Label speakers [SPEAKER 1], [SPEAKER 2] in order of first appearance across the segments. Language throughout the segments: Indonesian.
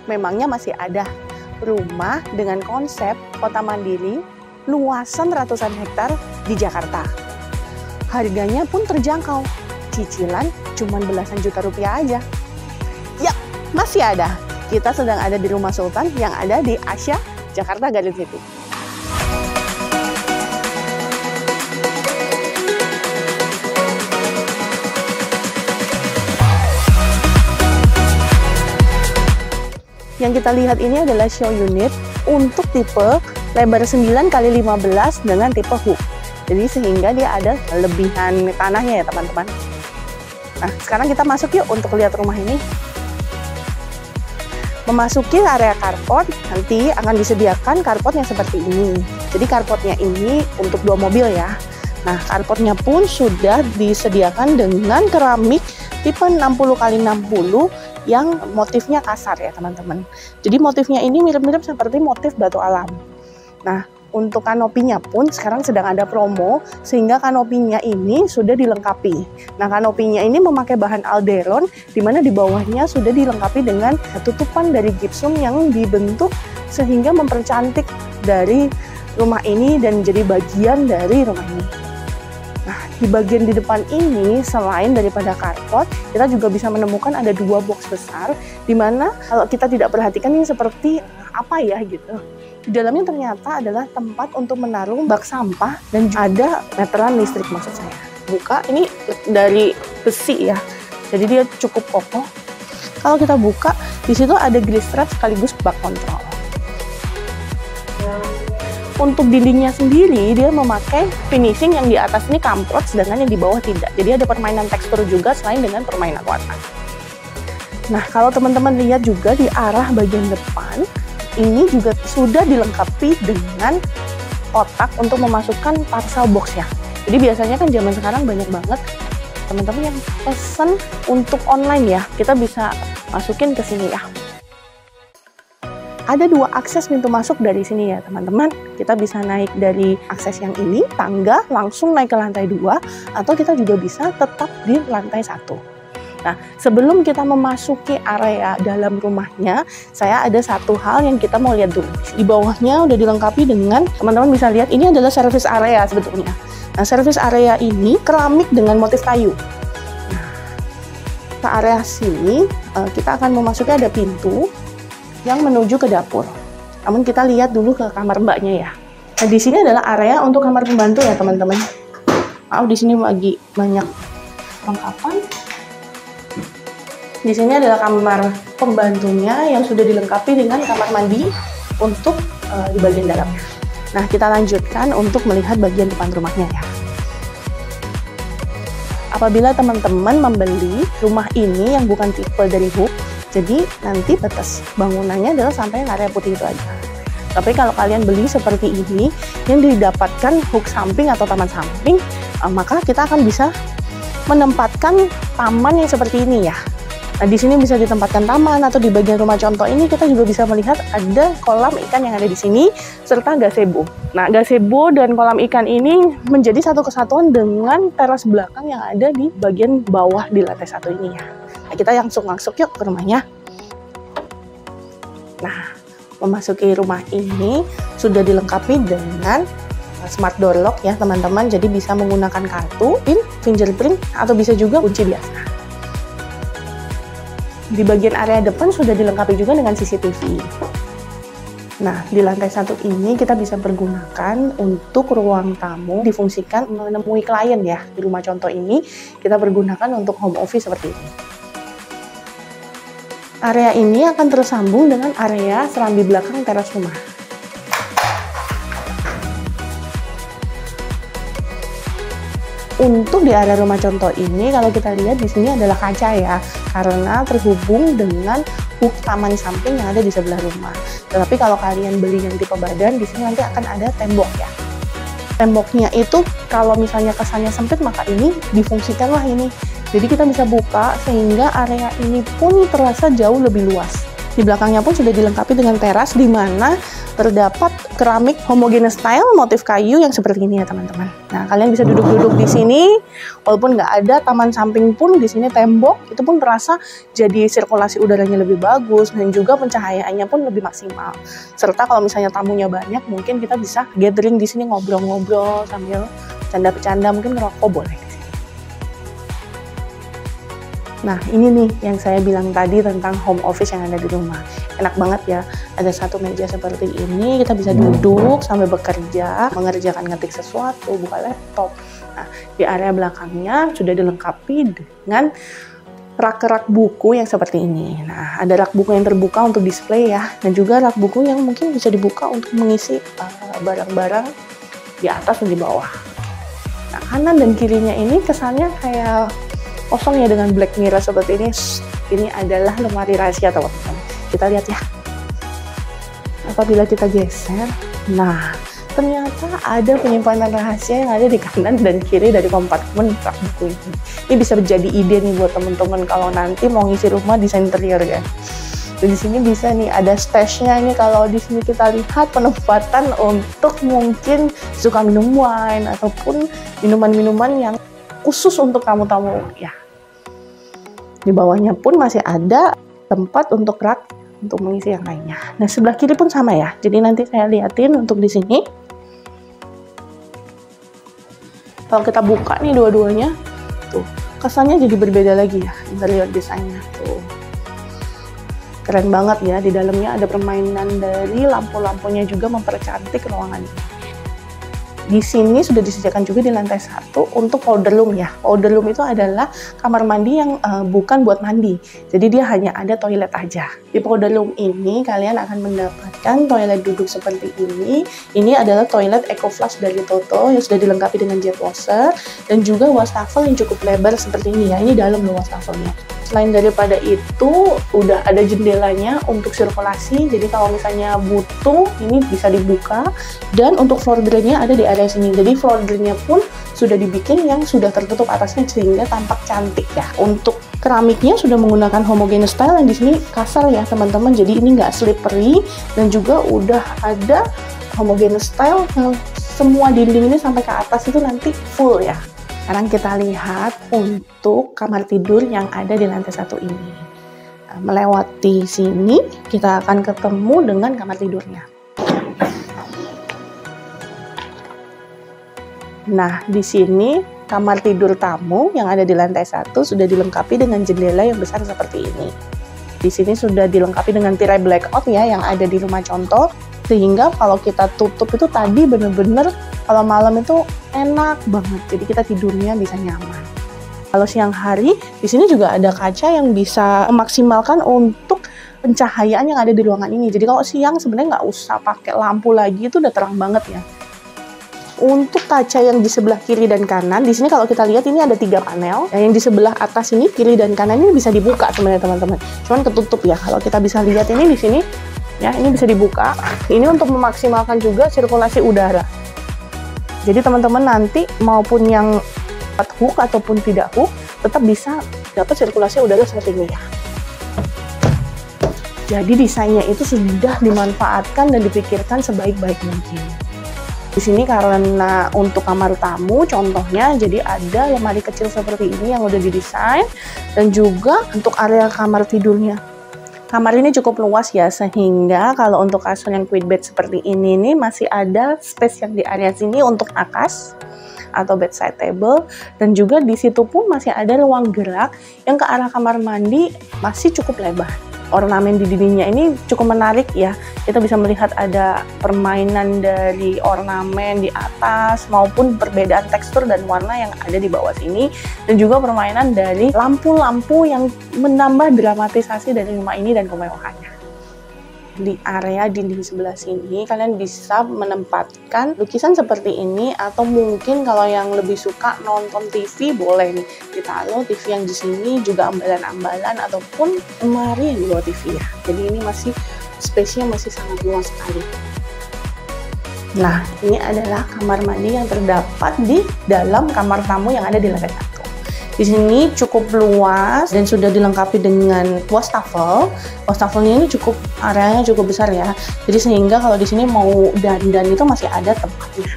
[SPEAKER 1] memangnya masih ada rumah dengan konsep kota mandiri, luasan ratusan hektar di Jakarta. Harganya pun terjangkau, cicilan cuma belasan juta rupiah aja. Ya, masih ada. Kita sedang ada di Rumah Sultan yang ada di Asia, Jakarta Garden City. Yang kita lihat ini adalah show unit untuk tipe lebar 9x15 dengan tipe hook. Jadi sehingga dia ada lebihan tanahnya ya teman-teman. Nah, sekarang kita masuk yuk untuk lihat rumah ini. Memasuki area carport, nanti akan disediakan carport yang seperti ini. Jadi carportnya ini untuk 2 mobil ya. Nah, carportnya pun sudah disediakan dengan keramik tipe 60x60 yang motifnya kasar ya teman-teman. Jadi motifnya ini mirip-mirip seperti motif batu alam. Nah, untuk kanopinya pun sekarang sedang ada promo, sehingga kanopinya ini sudah dilengkapi. Nah, kanopinya ini memakai bahan alderon, di mana di bawahnya sudah dilengkapi dengan tutupan dari gipsum yang dibentuk sehingga mempercantik dari rumah ini dan jadi bagian dari rumah ini. Nah, di bagian di depan ini, selain daripada carport, kita juga bisa menemukan ada 2 box besar, di mana kalau kita tidak perhatikan ini seperti apa ya gitu. Di dalamnya ternyata adalah tempat untuk menaruh bak sampah dan ada meteran listrik maksud saya. Buka, ini dari besi ya, jadi dia cukup kokoh. Kalau kita buka, di situ ada grease trap sekaligus bak kontrol. Untuk dindingnya sendiri, dia memakai finishing yang di atas ini kamprot, sedangkan yang di bawah tidak. Jadi ada permainan tekstur juga selain dengan permainan warna. Nah, kalau teman-teman lihat juga di arah bagian depan, ini juga sudah dilengkapi dengan kotak untuk memasukkan parcel box ya. Jadi biasanya kan zaman sekarang banyak banget teman-teman yang pesen untuk online ya. Kita bisa masukin ke sini ya. Ada 2 akses pintu masuk dari sini ya teman-teman. Kita bisa naik dari akses yang ini, tangga, langsung naik ke lantai 2, atau kita juga bisa tetap di lantai 1. Nah, sebelum kita memasuki area dalam rumahnya, saya ada satu hal yang kita mau lihat dulu. Di bawahnya udah dilengkapi dengan, teman-teman bisa lihat, ini adalah service area sebetulnya. Nah, service area ini keramik dengan motif kayu. Nah, ke area sini, kita akan memasuki ada pintu yang menuju ke dapur. Namun kita lihat dulu ke kamar mbaknya ya. Nah, di sini adalah area untuk kamar pembantu ya teman-teman. Maaf, di sini lagi banyak perlengkapan. Di sini adalah kamar pembantunya yang sudah dilengkapi dengan kamar mandi untuk di bagian dalamnya. Nah, kita lanjutkan untuk melihat bagian depan rumahnya ya. Apabila teman-teman membeli rumah ini yang bukan tipe dari hook, jadi nanti batas bangunannya adalah sampai area putih itu aja. Tapi kalau kalian beli seperti ini yang didapatkan hook samping atau taman samping, maka kita akan bisa menempatkan taman yang seperti ini ya. Nah, di sini bisa ditempatkan taman, atau di bagian rumah contoh ini kita juga bisa melihat ada kolam ikan yang ada di sini serta gazebo. Nah, gazebo dan kolam ikan ini menjadi satu kesatuan dengan teras belakang yang ada di bagian bawah di lantai 1 ini ya. Nah, kita langsung masuk yuk ke rumahnya. Nah, memasuki rumah ini sudah dilengkapi dengan smart door lock ya teman-teman. Jadi bisa menggunakan kartu, PIN, fingerprint, atau bisa juga kunci biasa. Di bagian area depan sudah dilengkapi juga dengan CCTV. Nah, di lantai 1 ini kita bisa pergunakan untuk ruang tamu, difungsikan menemui klien ya. Di rumah contoh ini kita pergunakan untuk home office seperti ini. Area ini akan tersambung dengan area serambi belakang teras rumah. Untuk di area rumah contoh ini, kalau kita lihat di sini adalah kaca ya, karena terhubung dengan hook taman samping yang ada di sebelah rumah. Tetapi kalau kalian beli yang tipe badan, di sini nanti akan ada tembok ya. Temboknya itu kalau misalnya kesannya sempit, maka ini difungsikanlah ini. Jadi kita bisa buka sehingga area ini pun terasa jauh lebih luas. Di belakangnya pun sudah dilengkapi dengan teras di mana terdapat keramik homogeneous style motif kayu yang seperti ini ya teman-teman. Nah, kalian bisa duduk-duduk di sini, walaupun nggak ada taman samping pun di sini tembok, itu pun terasa jadi sirkulasi udaranya lebih bagus dan juga pencahayaannya pun lebih maksimal. Serta kalau misalnya tamunya banyak, mungkin kita bisa gathering di sini ngobrol-ngobrol sambil bercanda-bercanda, mungkin ngerokok boleh. Nah, ini nih yang saya bilang tadi tentang home office yang ada di rumah. Enak banget ya, ada satu meja seperti ini, kita bisa duduk sambil bekerja, mengerjakan ngetik sesuatu, buka laptop. Nah, di area belakangnya sudah dilengkapi dengan rak-rak buku yang seperti ini. Nah, ada rak buku yang terbuka untuk display ya, dan juga rak buku yang mungkin bisa dibuka untuk mengisi barang-barang di atas dan di bawah. Nah, kanan dan kirinya ini kesannya kayak kosong ya dengan black mirror seperti ini. Ini adalah lemari rahasia teman-teman. Kita lihat ya. Apabila kita geser, nah ternyata ada penyimpanan rahasia yang ada di kanan dan kiri dari kompartemen rak buku ini. Ini bisa menjadi ide nih buat teman-teman kalau nanti mau ngisi rumah desain interior ya. Dan di sini bisa nih ada stash-nya ini. Kalau di sini kita lihat penempatan untuk mungkin suka minum wine ataupun minuman-minuman yang khusus untuk tamu-tamu ya. Di bawahnya pun masih ada tempat untuk rak untuk mengisi yang lainnya. Nah, sebelah kiri pun sama ya. Jadi nanti saya liatin untuk di sini. Kalau kita buka nih dua-duanya, tuh kesannya jadi berbeda lagi ya interior desainnya. Tuh keren banget ya. Di dalamnya ada permainan dari lampu-lampunya juga mempercantik ruangan ini. Di sini sudah disediakan juga di lantai 1 untuk powder room ya. Powder room itu adalah kamar mandi yang bukan buat mandi. Jadi dia hanya ada toilet aja. Di powder room ini kalian akan mendapatkan toilet duduk seperti ini. Ini adalah toilet EcoFlush dari Toto yang sudah dilengkapi dengan jet washer dan juga wastafel yang cukup lebar seperti ini ya. Ini dalam loh wastafelnya. Selain daripada itu, udah ada jendelanya untuk sirkulasi. Jadi kalau misalnya butuh, ini bisa dibuka. Dan untuk floor drainnya ada di area sini. Jadi floor drainnya pun sudah dibikin yang sudah tertutup atasnya sehingga tampak cantik ya. Untuk keramiknya sudah menggunakan homogeneous style yang di sini kasar ya teman-teman. Jadi ini nggak slippery dan juga udah ada homogeneous style yang semua dinding ini sampai ke atas itu nanti full ya. Sekarang kita lihat untuk kamar tidur yang ada di lantai 1 ini. Melewati sini, kita akan ketemu dengan kamar tidurnya. Nah, di sini kamar tidur tamu yang ada di lantai 1 sudah dilengkapi dengan jendela yang besar seperti ini. Di sini sudah dilengkapi dengan tirai blackout ya yang ada di rumah contoh. Sehingga kalau kita tutup itu tadi bener-bener kalau malam itu enak banget. Jadi kita tidurnya bisa nyaman. Kalau siang hari, di sini juga ada kaca yang bisa memaksimalkan untuk pencahayaan yang ada di ruangan ini. Jadi kalau siang sebenarnya nggak usah pakai lampu lagi, itu udah terang banget ya. Untuk kaca yang di sebelah kiri dan kanan, di sini kalau kita lihat ini ada 3 panel. Yang di sebelah atas ini, kiri dan kanan ini bisa dibuka sebenarnya teman-teman. Cuman ketutup ya. Kalau kita bisa lihat ini di sini, ya ini bisa dibuka. Ini untuk memaksimalkan juga sirkulasi udara. Jadi teman-teman nanti maupun yang hook ataupun tidak hook, tetap bisa dapat sirkulasi udara seperti ini ya. Jadi desainnya itu sudah dimanfaatkan dan dipikirkan sebaik-baik mungkin. Di sini karena untuk kamar tamu contohnya jadi ada lemari kecil seperti ini yang udah didesain dan juga untuk area kamar tidurnya. Kamar ini cukup luas ya sehingga kalau untuk kasur yang queen bed seperti ini nih masih ada space yang di area sini untuk akas atau bedside table dan juga di situ pun masih ada ruang gerak yang ke arah kamar mandi masih cukup lebar. Ornamen di dindingnya ini cukup menarik ya. Kita bisa melihat ada permainan dari ornamen di atas maupun perbedaan tekstur dan warna yang ada di bawah sini dan juga permainan dari lampu-lampu yang menambah dramatisasi dari rumah ini dan kemewahannya. Di area dinding sebelah sini kalian bisa menempatkan lukisan seperti ini atau mungkin kalau yang lebih suka nonton TV boleh nih ditaruh TV yang di sini juga ambalan-ambalan ataupun lemari yang di bawah TV ya. Jadi ini masih space-nya masih sangat luas sekali. Nah, ini adalah kamar mandi yang terdapat di dalam kamar tamu yang ada di lantai 1. Di sini cukup luas dan sudah dilengkapi dengan wastafel. Wastafelnya ini cukup, areanya cukup besar ya. Jadi sehingga kalau di sini mau dandan itu masih ada tempatnya.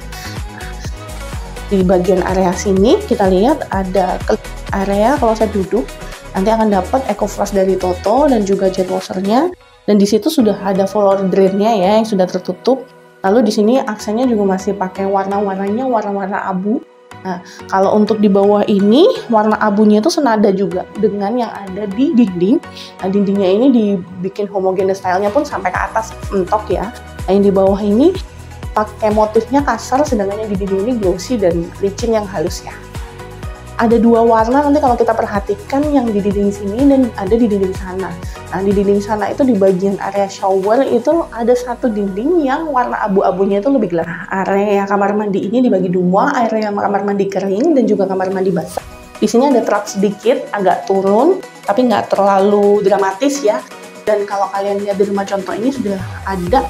[SPEAKER 1] Di bagian area sini kita lihat ada area kalau saya duduk nanti akan dapat eco flask dari Toto dan juga jet washernya. Dan di situ sudah ada floor drainnya ya yang sudah tertutup. Lalu di sini aksennya juga masih pakai warna-warnanya warna-warna abu. Nah, kalau untuk di bawah ini warna abunya itu senada juga dengan yang ada di dinding. Nah, dindingnya ini dibikin homogeneous stylenya pun sampai ke atas mentok ya. Nah, yang di bawah ini pakai motifnya kasar, sedangkan yang di dinding ini glossy dan licin yang halus ya. Ada dua warna nanti kalau kita perhatikan, yang di dinding sini dan ada di dinding sana. Nah, di dinding sana itu di bagian area shower itu ada satu dinding yang warna abu-abunya itu lebih gelap. Area kamar mandi ini dibagi dua, area kamar mandi kering dan juga kamar mandi basah. Di sini ada trap sedikit, agak turun, tapi nggak terlalu dramatis ya. Dan kalau kalian lihat di rumah contoh ini sudah ada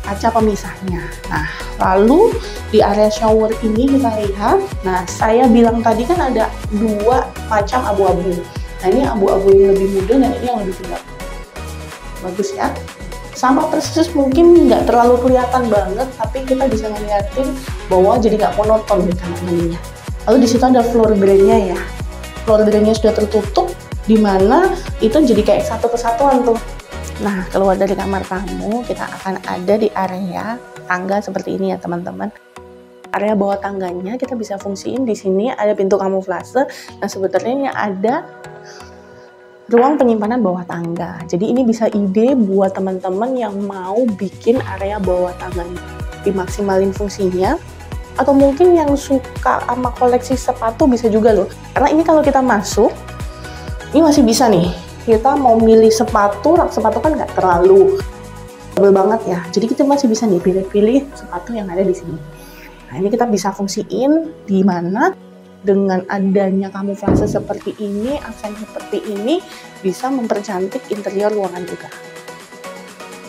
[SPEAKER 1] kaca pemisahnya. Nah, lalu di area shower ini kita lihat, nah saya bilang tadi kan ada dua macam abu-abu. Nah, ini abu-abu yang lebih muda dan ini yang lebih gelap. Bagus ya. Sama persis, mungkin nggak terlalu kelihatan banget, tapi kita bisa ngeliatin bahwa jadi nggak monoton di kamar mandinya. Lalu di situ ada floor drainnya ya. Floor drainnya sudah tertutup, di mana itu jadi kayak satu kesatuan tuh. Nah, keluar dari kamar tamu, kita akan ada di area tangga seperti ini ya teman-teman. Area bawah tangganya kita bisa fungsiin, di sini ada pintu kamuflase. Nah, sebetulnya ini ada ruang penyimpanan bawah tangga. Jadi ini bisa ide buat teman-teman yang mau bikin area bawah tangganya dimaksimalin fungsinya. Atau mungkin yang suka sama koleksi sepatu bisa juga loh. Karena ini kalau kita masuk, ini masih bisa nih. Kita mau milih sepatu, rak sepatu kan nggak terlalu tebel banget ya. Jadi kita masih bisa nih pilih-pilih sepatu yang ada di sini. Nah, ini kita bisa fungsiin di mana dengan adanya kamuflase seperti ini, aksen seperti ini bisa mempercantik interior ruangan juga.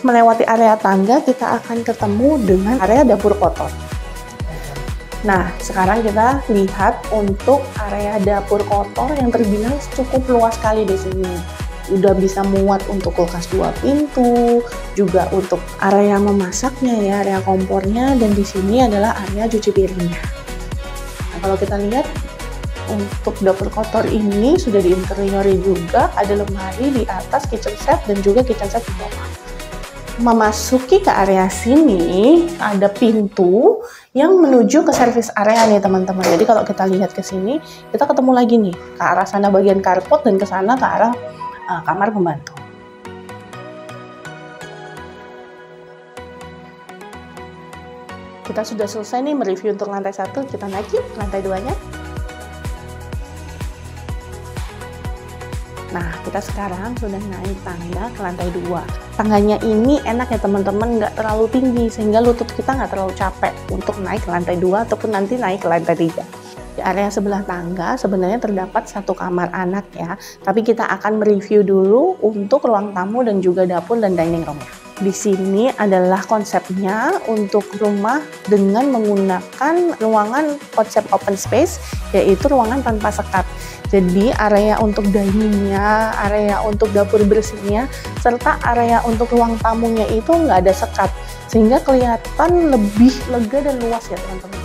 [SPEAKER 1] Melewati area tangga, kita akan ketemu dengan area dapur kotor. Nah, sekarang kita lihat untuk area dapur kotor yang terbilang cukup luas sekali di sini. Udah bisa muat untuk kulkas 2 pintu, juga untuk area memasaknya ya, area kompornya, dan di sini adalah area cuci piringnya. Nah, kalau kita lihat untuk dapur kotor ini sudah diinteriori juga, ada lemari di atas kitchen set dan juga kitchen set di bawah. Memasuki ke area sini ada pintu yang menuju ke service area nih teman-teman. Jadi kalau kita lihat ke sini, kita ketemu lagi nih ke arah sana bagian carport dan ke sana ke arah kamar pembantu. Kita sudah selesai nih mereview untuk lantai 1, kita naik yuk lantai 2-nya. Nah, kita sekarang sudah naik tangga ke lantai 2. Tangganya ini enak ya teman-teman, nggak terlalu tinggi sehingga lutut kita nggak terlalu capek untuk naik ke lantai 2 ataupun nanti naik ke lantai 3. Di area sebelah tangga sebenarnya terdapat satu kamar anak ya, tapi kita akan mereview dulu untuk ruang tamu dan juga dapur dan dining room-nya. Di sini adalah konsepnya untuk rumah dengan menggunakan ruangan konsep open space, yaitu ruangan tanpa sekat. Jadi area untuk diningnya, area untuk dapur bersihnya, serta area untuk ruang tamunya itu nggak ada sekat, sehingga kelihatan lebih lega dan luas ya teman-teman.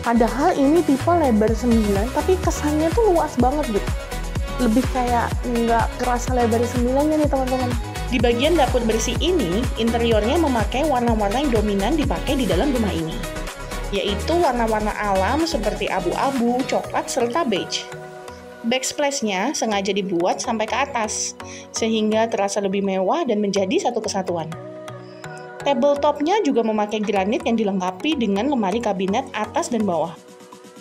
[SPEAKER 1] Padahal ini tipe lebar 9, tapi kesannya tuh luas banget gitu. Lebih kayak nggak kerasa lebar 9-nya nih teman-teman. Di bagian dapur bersih ini, interiornya memakai warna-warna yang dominan dipakai di dalam rumah ini, yaitu warna-warna alam seperti abu-abu, coklat, serta beige. Backsplash-nya sengaja dibuat sampai ke atas, sehingga terasa lebih mewah dan menjadi satu kesatuan. Tabletop-nya juga memakai granit yang dilengkapi dengan lemari kabinet atas dan bawah.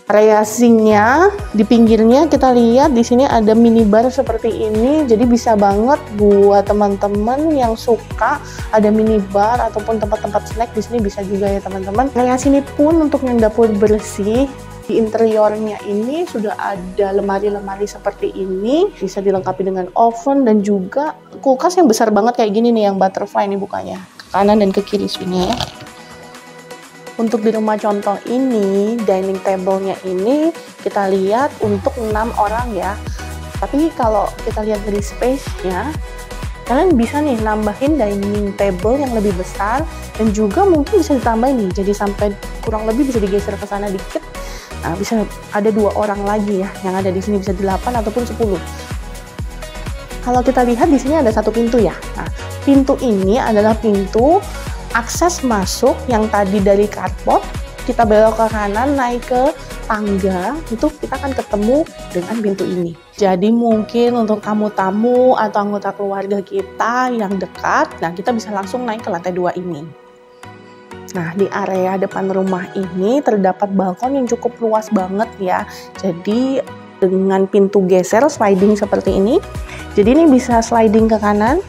[SPEAKER 1] Area sinknya di pinggirnya kita lihat di sini ada minibar seperti ini, jadi bisa banget buat teman-teman yang suka ada minibar ataupun tempat-tempat snack di sini bisa juga ya teman-teman. Area sini pun untuk yang dapur bersih, di interiornya ini sudah ada lemari-lemari seperti ini, bisa dilengkapi dengan oven dan juga kulkas yang besar banget kayak gini nih yang butterfly nih bukanya. Kanan dan ke kiri swingnya ya. Untuk di rumah contoh ini, dining table-nya ini kita lihat untuk 6 orang ya. Tapi kalau kita lihat dari space-nya, kalian bisa nih nambahin dining table yang lebih besar, dan juga mungkin bisa ditambahin nih, jadi sampai kurang lebih bisa digeser ke sana dikit. Nah, bisa ada 2 orang lagi ya, yang ada di sini bisa 8 ataupun 10. Kalau kita lihat di sini ada 1 pintu ya. Nah, pintu ini adalah pintu akses masuk yang tadi dari carport, kita belok ke kanan naik ke tangga, itu kita akan ketemu dengan pintu ini. Jadi mungkin untuk tamu-tamu atau anggota keluarga kita yang dekat, nah kita bisa langsung naik ke lantai 2 ini. Nah, di area depan rumah ini terdapat balkon yang cukup luas banget ya. Jadi dengan pintu geser sliding seperti ini, jadi ini bisa sliding ke kanan,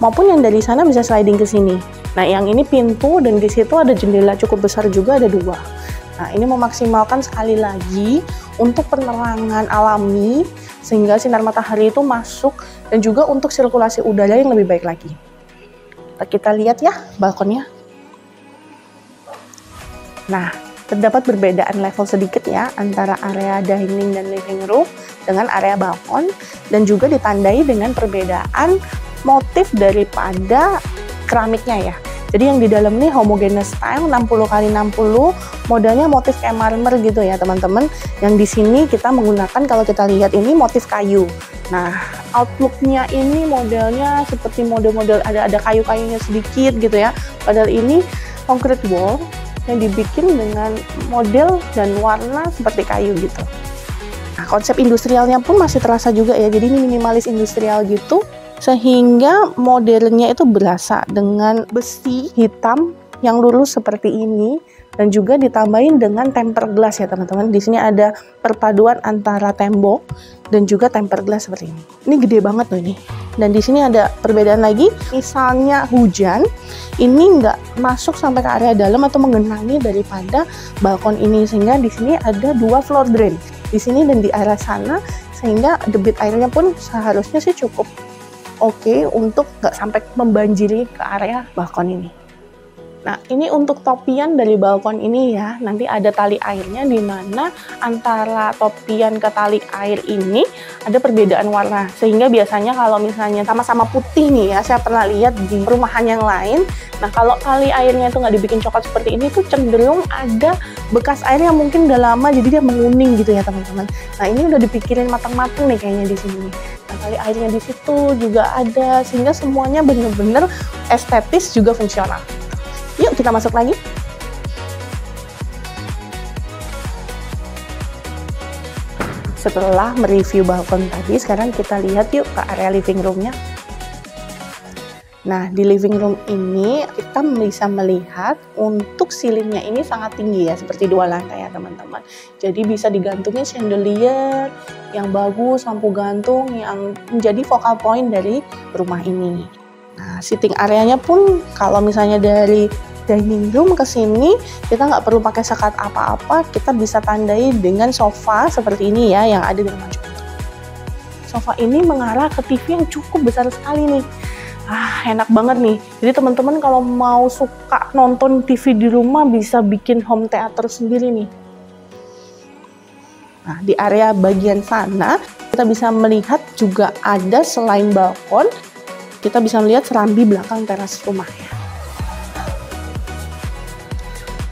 [SPEAKER 1] maupun yang dari sana bisa sliding ke sini. Nah, yang ini pintu dan di situ ada jendela cukup besar juga, ada 2. Nah, ini memaksimalkan sekali lagi untuk penerangan alami sehingga sinar matahari itu masuk, dan juga untuk sirkulasi udara yang lebih baik lagi. Kita lihat ya balkonnya. Nah, terdapat perbedaan level sedikit ya antara area dining dan living room dengan area balkon, dan juga ditandai dengan perbedaan motif daripada keramiknya ya. Jadi yang di dalam nih homogeneous style 60x60, modelnya motif kayak marmer gitu ya teman-teman. Yang di sini kita menggunakan, kalau kita lihat ini motif kayu. Nah, outlooknya ini modelnya seperti model-model ada kayu-kayunya sedikit gitu ya. Padahal ini concrete wall yang dibikin dengan model dan warna seperti kayu gitu. Nah, konsep industrialnya pun masih terasa juga ya. Jadi ini minimalis industrial gitu, sehingga modelnya itu berasa dengan besi hitam yang lurus seperti ini, dan juga ditambahin dengan tempered glass ya teman-teman. Di sini ada perpaduan antara tembok dan juga tempered glass seperti ini. Ini gede banget loh ini. Dan di sini ada perbedaan lagi, misalnya hujan, ini nggak masuk sampai ke area dalam atau menggenangi daripada balkon ini, sehingga di sini ada 2 floor drain di sini dan di area sana, sehingga debit airnya pun seharusnya sih cukup oke untuk nggak sampai membanjiri ke area balkon ini. Nah, ini untuk topian dari balkon ini ya. Nanti ada tali airnya, di mana antara topian ke tali air ini ada perbedaan warna. Sehingga biasanya kalau misalnya sama-sama putih nih ya, saya pernah lihat di perumahan yang lain. Nah, kalau tali airnya itu nggak dibikin coklat seperti ini tuh cenderung ada bekas air yang mungkin udah lama, jadi dia menguning gitu ya teman-teman. Nah, ini udah dipikirin matang-matang nih kayaknya di sini. Nah, tali airnya di situ juga ada, sehingga semuanya bener-bener estetis juga fungsional. Yuk kita masuk lagi. Setelah mereview balkon tadi, sekarang kita lihat yuk ke area living room-nya. Nah, di living room ini kita bisa melihat untuk ceilingnya ini sangat tinggi ya, seperti 2 lantai ya teman-teman. Jadi bisa digantungin chandelier yang bagus, lampu gantung yang menjadi focal point dari rumah ini. Nah, sitting areanya pun kalau misalnya dari dining room ke sini kita nggak perlu pakai sekat apa-apa, kita bisa tandai dengan sofa seperti ini ya yang ada di rumah contoh. Sofa ini mengarah ke TV yang cukup besar sekali nih. Enak banget nih. Jadi teman-teman kalau mau suka nonton TV di rumah bisa bikin home theater sendiri nih. Nah, di area bagian sana kita bisa melihat juga ada, selain balkon, kita bisa melihat serambi belakang teras rumahnya.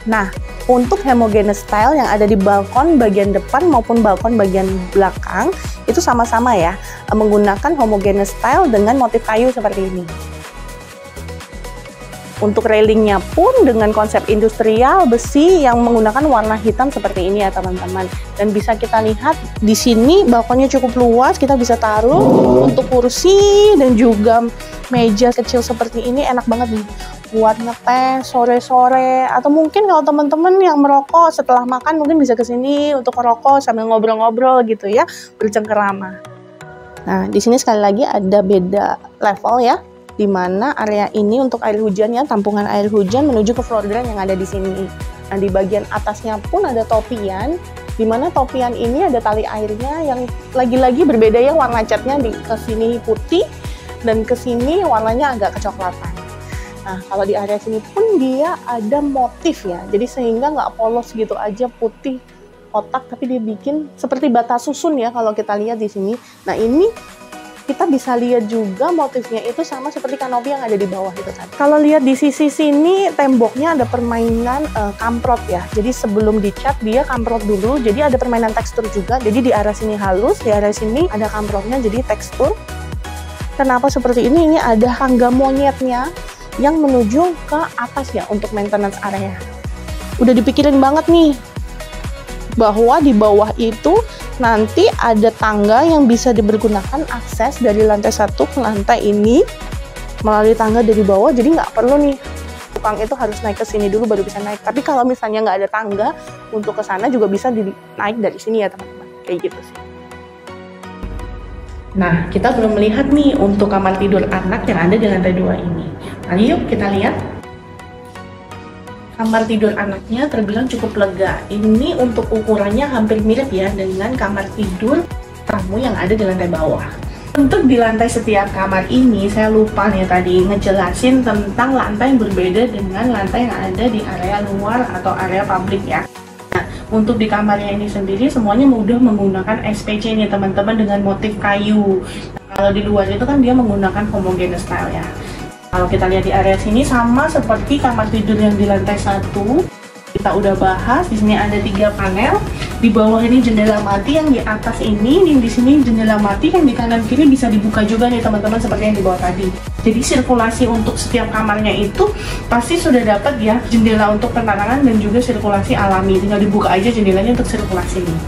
[SPEAKER 1] Nah, untuk homogeneous style yang ada di balkon bagian depan maupun balkon bagian belakang itu sama-sama ya, menggunakan homogeneous style dengan motif kayu seperti ini. Untuk railingnya pun dengan konsep industrial besi yang menggunakan warna hitam seperti ini ya teman-teman. Dan bisa kita lihat di sini balkonnya cukup luas, kita bisa taruh untuk kursi dan juga meja kecil seperti ini, enak banget nih buat ngeteh sore-sore, atau mungkin kalau teman-teman yang merokok setelah makan mungkin bisa kesini untuk merokok sambil ngobrol-ngobrol gitu ya, bercengkerama. Nah, di sini sekali lagi ada beda level ya, di mana area ini untuk air hujan ya, tampungan air hujan menuju ke floor drain yang ada di sini. Nah, di bagian atasnya pun ada topian, di mana topian ini ada tali airnya yang lagi-lagi berbeda ya, warna catnya di kesini putih dan kesini warnanya agak kecoklatan. Nah, kalau di area sini pun dia ada motif ya, jadi sehingga nggak polos gitu aja putih kotak, tapi dia bikin seperti bata susun ya kalau kita lihat di sini. Nah, ini kita bisa lihat juga motifnya itu sama seperti kanopi yang ada di bawah itu tadi. Kalau lihat di sisi sini temboknya ada permainan kamprot ya. Jadi sebelum dicat dia kamprot dulu. Jadi ada permainan tekstur juga. Jadi di area sini halus, di area sini ada kamprotnya jadi tekstur. Kenapa seperti ini? Ini ada tangga monyetnya yang menuju ke atas ya untuk maintenance area. Udah dipikirin banget nih bahwa di bawah itu nanti ada tangga yang bisa dipergunakan akses dari lantai 1 ke lantai ini melalui tangga dari bawah, jadi nggak perlu nih tukang itu harus naik ke sini dulu baru bisa naik. Tapi kalau misalnya nggak ada tangga untuk ke sana juga bisa naik dari sini ya teman-teman, kayak gitu sih. Nah, kita belum melihat nih untuk kamar tidur anak yang ada di lantai 2 ini. Nah, yuk kita lihat. Kamar tidur anaknya terbilang cukup lega. Ini untuk ukurannya hampir mirip ya dengan kamar tidur tamu yang ada di lantai bawah. Untuk di lantai setiap kamar ini, saya lupa nih tadi ngejelasin tentang lantai yang berbeda dengan lantai yang ada di area luar atau area publik ya. Nah, untuk di kamarnya ini sendiri semuanya mudah menggunakan SPC nih teman-teman dengan motif kayu. Nah, kalau di luar itu kan dia menggunakan homogeneous style ya. Kalau kita lihat di area sini sama seperti kamar tidur yang di lantai 1. Kita udah bahas, di sini ada 3 panel. Di bawah ini jendela mati, yang di atas ini, di sini jendela mati, yang di kanan kiri bisa dibuka juga nih teman-teman seperti yang di bawah tadi. Jadi sirkulasi untuk setiap kamarnya itu pasti sudah dapat ya jendela untuk penerangan dan juga sirkulasi alami. Tinggal dibuka aja jendelanya untuk sirkulasi nih.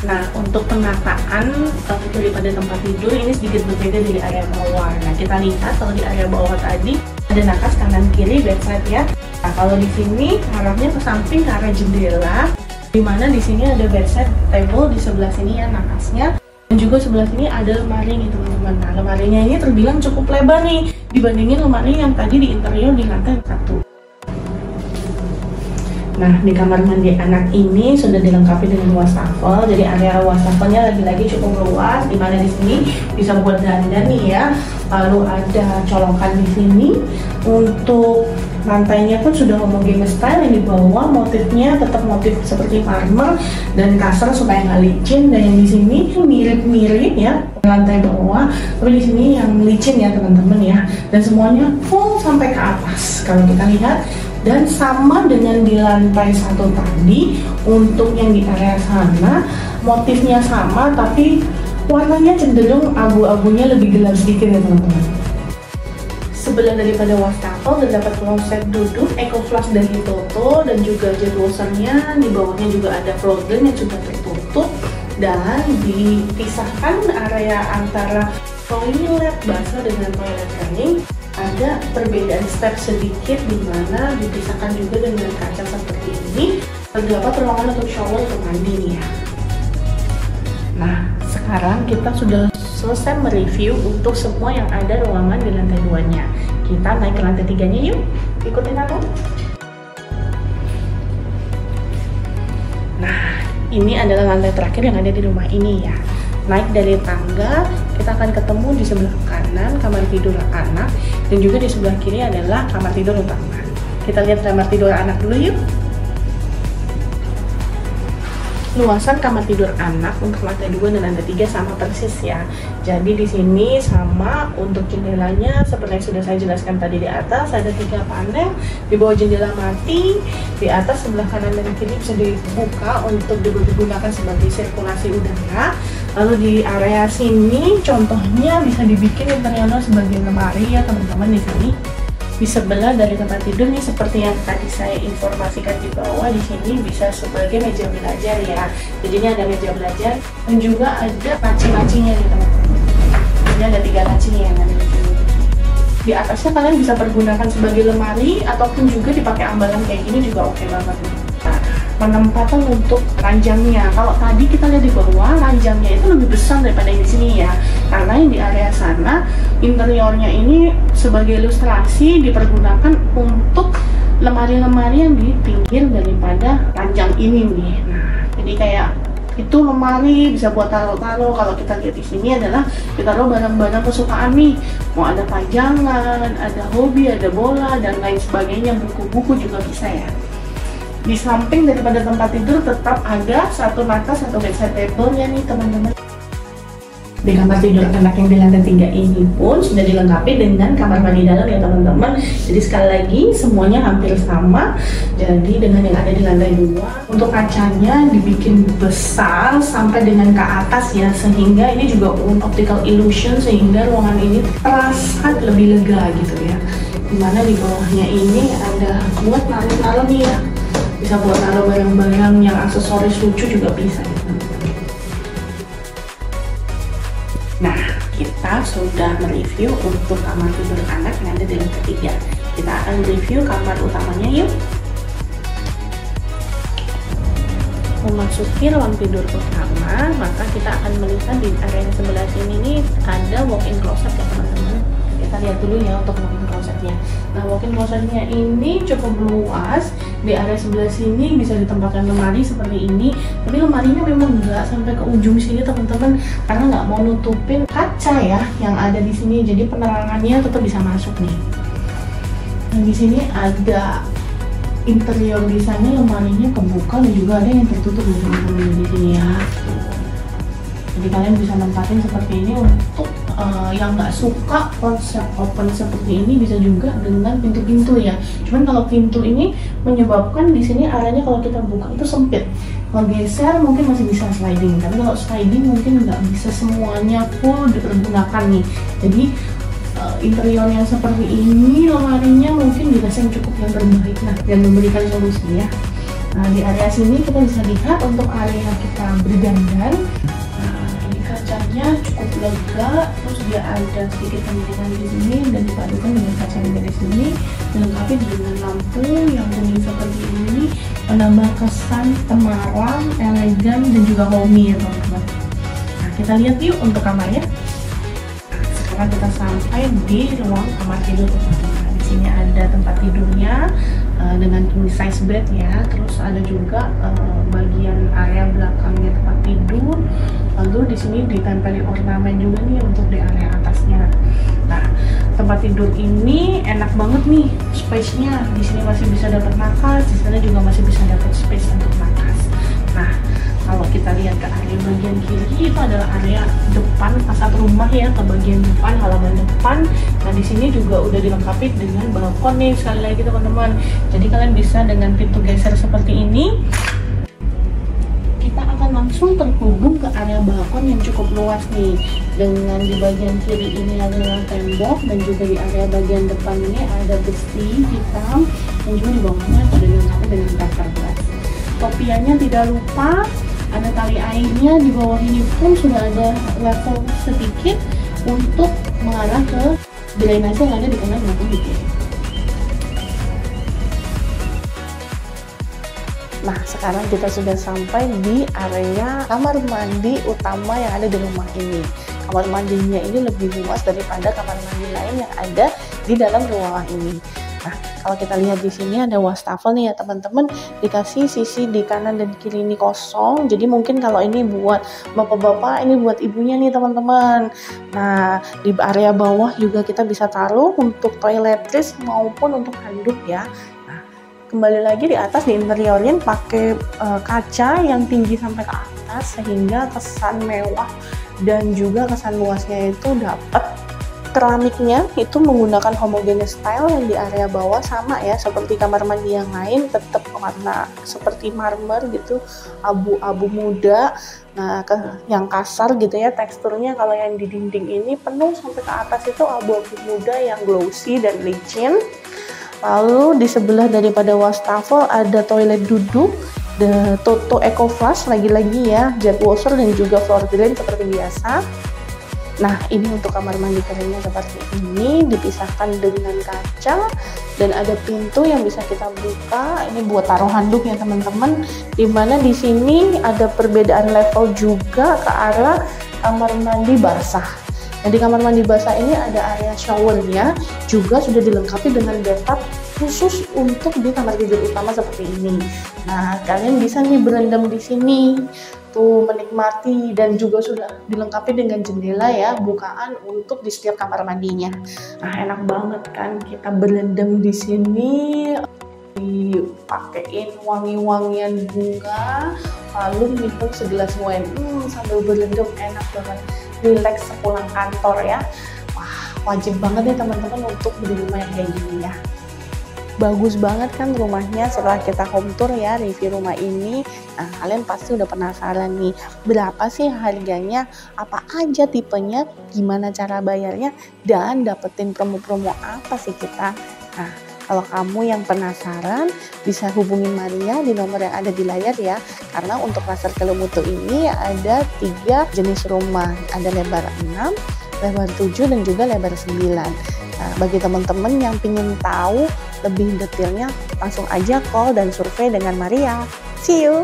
[SPEAKER 1] Nah, untuk penataan daripada tempat tidur ini sedikit berbeda dari area bawah. Nah, kita lihat kalau di area bawah tadi ada nakas kanan kiri bedside ya. Nah, kalau di sini arahnya ke samping ke arah jendela, dimana di sini ada bedside table di sebelah sini ya nakasnya, dan juga sebelah sini ada lemari nih teman-teman. Nah, lemarinya ini terbilang cukup lebar nih dibandingin lemari yang tadi di interior di lantai 1. Nah, di kamar mandi anak ini sudah dilengkapi dengan wastafel. Jadi area wastafelnya lagi-lagi cukup luas, di mana di sini bisa buat dandan nih ya. Lalu ada colokan di sini. Untuk lantainya pun sudah homogeneous style, yang di bawah motifnya tetap motif seperti marmer dan kasar supaya nggak licin. Dan yang di sini mirip-mirip ya lantai bawah, tapi di sini yang licin ya teman-teman ya. Dan semuanya full sampai ke atas. Kalau kita lihat. Dan sama dengan di lantai 1 tadi, untuk yang di area sana motifnya sama tapi warnanya cenderung abu-abunya lebih gelap sedikit ya teman-teman. Sebelah daripada wastafel terdapat kloset duduk EcoFlush dari Toto, dan juga jet washernya. Di bawahnya juga ada frozen yang sudah tertutup, dan dipisahkan area antara toilet basah dengan toilet kering. Ada perbedaan step sedikit di mana dipisahkan juga dengan kaca seperti ini. Terdapat ruangan untuk shower atau mandi nih ya. Nah, sekarang kita sudah selesai mereview untuk semua yang ada ruangan di lantai 2-nya. Kita naik ke lantai 3-nya yuk. Ikutin aku. Nah, ini adalah lantai terakhir yang ada di rumah ini ya. Naik dari tangga, kita akan ketemu di sebelah kanan kamar tidur anak, dan juga di sebelah kiri adalah kamar tidur utama. Kita lihat kamar tidur anak dulu yuk. Luasan kamar tidur anak untuk lantai 2 dan lantai 3 sama persis ya. Jadi di sini sama untuk jendelanya seperti yang sudah saya jelaskan tadi, di atas ada 3 panel, di bawah jendela mati, di atas sebelah kanan dan kiri bisa dibuka untuk digunakan sebagai sirkulasi udara. Lalu di area sini contohnya bisa dibikin interiornya sebagai lemari ya teman-teman di sini. Di sebelah dari tempat tidur nih seperti yang tadi saya informasikan di bawah, di sini bisa sebagai meja belajar ya. Jadi ini ada meja belajar dan juga ada laci-lacinya nih teman-teman. Ini ada 3 laci yang ada di sini. Di atasnya kalian bisa pergunakan sebagai lemari ataupun juga dipakai ambalan kayak gini juga oke banget nih. Nah, penempatan untuk ranjangnya, kalau tadi kita lihat di bawah ranjangnya itu lebih besar daripada yang di sini ya, karena yang di area sana interiornya ini sebagai ilustrasi dipergunakan untuk lemari-lemari yang di pinggir daripada ranjang ini nih. Nah, jadi kayak Itu lemari bisa buat taruh-taruh. Kalau kita lihat di sini adalah kita taruh barang-barang kesukaan nih. Mau ada pajangan, ada hobi, ada bola dan lain sebagainya, buku-buku juga bisa ya. Di samping daripada tempat tidur tetap ada satu matras atau bedside table ya nih teman-teman. Di kamar tidur anak yang di lantai 3 ini pun sudah dilengkapi dengan kamar mandi dalam ya teman-teman. Jadi sekali lagi semuanya hampir sama. Jadi dengan yang ada di lantai 2, untuk kacanya dibikin besar sampai dengan ke atas ya, sehingga ini juga optical illusion sehingga ruangan ini terasa lebih lega gitu ya. Dimana di bawahnya ini ada buat naruh-naruh nih ya, bisa buat naruh barang-barang yang aksesoris lucu juga bisa ya. Nah, kita sudah mereview untuk kamar tidur anak yang ada di lantai 3. Kita akan review kamar utamanya yuk. Memasuki ruang tidur utama, maka kita akan melihat di area sebelah sini nih ada walk-in closet ya teman-teman. Kita lihat dulu ya untuk walk-in closetnya. Nah, walk-in closetnya ini cukup luas. Di area sebelah sini bisa ditempatkan lemari seperti ini, tapi lemarinya memang nggak sampai ke ujung sini teman-teman, karena nggak mau nutupin kaca ya yang ada di sini, jadi penerangannya tetap bisa masuk nih. Nah, di sini ada interior desainnya, lemarinya kebuka dan juga ada yang tertutup nih teman-teman di sini ya. Jadi kalian bisa nempatin seperti ini. Untuk yang nggak suka konsep open seperti ini bisa juga dengan pintu-pintu ya. Cuman kalau pintu ini menyebabkan di sini areanya kalau kita buka itu sempit. Kalau geser mungkin masih bisa sliding, tapi kalau sliding mungkin nggak bisa semuanya full dipergunakan nih. Jadi interior yang seperti ini lemarinya mungkin dirasain cukup yang terbaik nah, dan memberikan solusi ya. Nah, di area sini kita bisa lihat untuk area kita berdandan. Kacanya cukup lega, terus dia ada sedikit pemilihan di sini dan dipadukan dengan kaca yang dari sini, dilengkapi dengan lampu yang kuning seperti ini, menambah kesan temaram, elegan dan juga homey ya teman-teman. Nah, kita lihat yuk untuk kamarnya. Nah, sekarang kita sampai di ruang kamar tidur utama. Di sini ada tempat tidurnya dengan king size bed ya, terus ada juga bagian area belakangnya tempat tidur. Lalu di sini ditempeli ornamen juga nih untuk di area atasnya. Nah, tempat tidur ini enak banget nih space-nya. Di sini masih bisa dapat nakas, di sana juga masih bisa dapat space untuk nakas. Nah, kalau kita lihat ke area bagian kiri itu adalah area depan fasad rumah ya, ke bagian depan, halaman depan. Nah, di sini juga udah dilengkapi dengan balkon nih sekali lagi teman-teman. Jadi kalian bisa dengan pintu geser seperti ini. Langsung terhubung ke area balkon yang cukup luas nih, dengan di bagian kiri ini adalah tembok dan juga di area bagian depan ini ada besi hitam dan juga di bawahnya sudah dilengkapi dengan cover glass. Topiannya tidak lupa, ada tali airnya, di bawah ini pun sudah ada level sedikit untuk mengarah ke drainase yang ada di kanan maupun di kiri. Nah, sekarang kita sudah sampai di area kamar mandi utama yang ada di rumah ini. Kamar mandinya ini lebih luas daripada kamar mandi lain yang ada di dalam ruangan ini. Nah, kalau kita lihat di sini ada wastafel nih ya teman-teman, dikasih sisi di kanan dan kiri ini kosong. Jadi mungkin kalau ini buat bapak-bapak, ini buat ibunya nih teman-teman. Nah, di area bawah juga kita bisa taruh untuk toiletries maupun untuk handuk ya. Kembali lagi di atas di interiorin pakai kaca yang tinggi sampai ke atas sehingga kesan mewah dan juga kesan luasnya itu dapat. Keramiknya itu menggunakan homogeneous style yang di area bawah sama ya seperti kamar mandi yang lain, tetap warna seperti marmer gitu, abu-abu muda. Nah, yang kasar gitu ya teksturnya. Kalau yang di dinding ini penuh sampai ke atas itu abu-abu muda yang glossy dan licin. Lalu di sebelah daripada wastafel ada toilet duduk, the Toto Eco Flush lagi-lagi ya, jet washer dan juga floor drain seperti biasa. Nah, ini untuk kamar mandi keringnya seperti ini, dipisahkan dengan kaca dan ada pintu yang bisa kita buka. Ini buat taruh handuk ya teman-teman. Dimana di sini ada perbedaan level juga ke arah kamar mandi basah. Nah, di kamar mandi basah ini ada area showernya, juga sudah dilengkapi dengan bathtub khusus untuk di kamar tidur utama seperti ini. Nah, kalian bisa nih berendam di sini, tuh menikmati, dan juga sudah dilengkapi dengan jendela ya, bukaan untuk di setiap kamar mandinya. Nah, enak banget kan kita berendam di sini, dipakein wangi-wangian bunga, lalu minum segelas wine sambil berendam, enak banget, relax sepulang kantor ya. Wah, wajib banget ya teman-teman untuk beli rumah yang kayak gini ya. Bagus banget kan rumahnya. Setelah kita home tour ya, review rumah ini, nah kalian pasti udah penasaran nih, berapa sih harganya, apa aja tipenya, gimana cara bayarnya, dan dapetin promo-promo apa sih kita. Nah, kalau kamu yang penasaran, bisa hubungin Maria di nomor yang ada di layar ya. Karena untuk Pasar Kelumutu ini ada 3 jenis rumah, ada lebar 6, lebar 7, dan juga lebar 9. Nah, bagi teman-teman yang ingin tahu lebih detailnya, langsung aja call dan survei dengan Maria. See you!